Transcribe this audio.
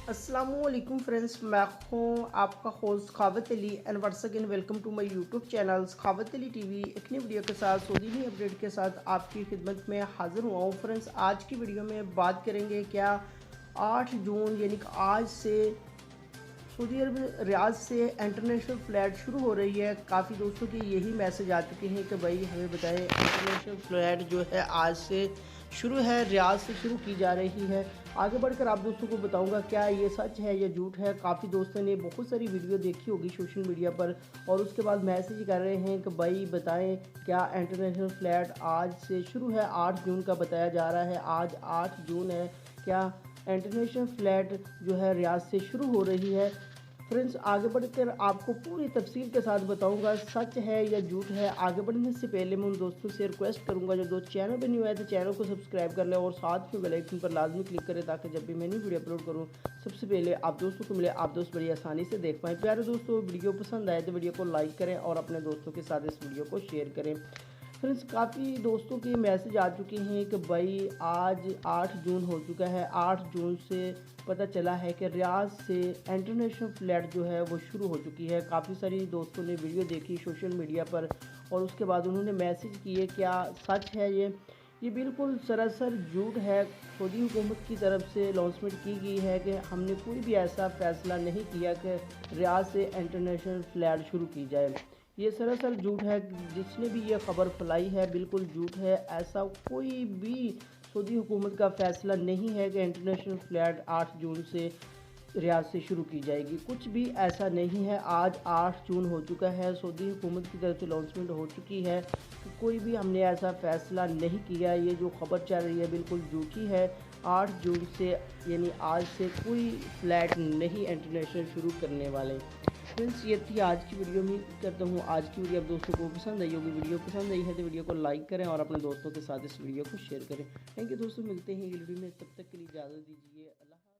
अस्सलामुअलैकुम फ्रेंड्स, मैं हूँ आपका host Khawat Ali and once again welcome to my YouTube channel Khawat Ali TV. एक नई वीडियो के साथ सऊदी नई अपडेट के साथ आपकी खिदमत में हाज़िर हुआ हूँ। फ्रेंड्स, आज की वीडियो में बात करेंगे क्या 8 जून यानी कि आज से सऊदी अरब रियाद से इंटरनेशनल फ़्लाइट शुरू हो रही है। काफ़ी दोस्तों के यही मैसेज आ चुके हैं कि भाई हमें बताएं, इंटरनेशनल फ़्लाइट जो है आज से शुरू है, रियाद से शुरू की जा रही है। आगे बढ़कर आप दोस्तों को बताऊंगा क्या ये सच है या झूठ है। काफ़ी दोस्तों ने बहुत सारी वीडियो देखी होगी सोशल मीडिया पर और उसके बाद मैसेज कर रहे हैं कि भाई बताएं क्या इंटरनेशनल फ़्लाइट आज से शुरू है। 8 जून का बताया जा रहा है, आज 8 जून है, क्या इंटरनेशनल फ़्लाइट जो है रियाद से शुरू हो रही है। फ्रेंड्स, आगे बढ़कर आपको पूरी तफसील के साथ बताऊंगा सच है या झूठ है। आगे बढ़ने से पहले मैं उन दोस्तों से रिक्वेस्ट करूंगा जो दोस्त चैनल पर न्यू आए तो चैनल को सब्सक्राइब कर लें और साथ में बेल आइकन पर लाजमी क्लिक करें ताकि जब भी मैं नई वीडियो अपलोड करूं सबसे पहले आप दोस्तों को मिले, आप दोस्त बड़ी आसानी से देख पाएँ। प्यारे दोस्तों, वीडियो पसंद आए तो वीडियो को लाइक करें और अपने दोस्तों के साथ इस वीडियो को शेयर करें। फ्रेंड्स, काफ़ी दोस्तों के मैसेज आ चुके हैं कि भाई आज 8 जून हो चुका है, 8 जून से पता चला है कि रियाद से इंटरनेशनल फ़्लाइट जो है वो शुरू हो चुकी है। काफ़ी सारी दोस्तों ने वीडियो देखी सोशल मीडिया पर और उसके बाद उन्होंने मैसेज किए, क्या सच है ये बिल्कुल सरासर झूठ है। सऊदी हुकूमत की तरफ से अनाउंसमेंट की गई है कि हमने कोई भी ऐसा फ़ैसला नहीं किया कि रियाद से इंटरनेशनल फ़्लाइट शुरू की जाए। ये सरासर झूठ है। जिसने भी ये खबर फैलाई है बिल्कुल झूठ है। ऐसा कोई भी सऊदी हुकूमत का फ़ैसला नहीं है कि इंटरनेशनल फ़्लाइट 8 जून से रियाद से शुरू की जाएगी। कुछ भी ऐसा नहीं है। आज 8 जून हो चुका है, सऊदी हुकूमत की तरफ से अनाउंसमेंट हो चुकी है कि कोई भी हमने ऐसा फ़ैसला नहीं किया। ये जो खबर चल रही है बिल्कुल झूठी है। 8 जून से यानी आज से कोई फ़्लाइट नहीं इंटरनेशनल शुरू करने वाले। फ्रेंड्स, ये थी आज की वीडियो। उम्मीद करता हूँ आज की वीडियो आप दोस्तों को पसंद आई होगी। वीडियो पसंद आई है तो वीडियो को लाइक करें और अपने दोस्तों के साथ इस वीडियो को शेयर करें। थैंक यू दोस्तों, मिलते हैं अगली वीडियो में, तब तक के लिए इजाज़त दीजिए।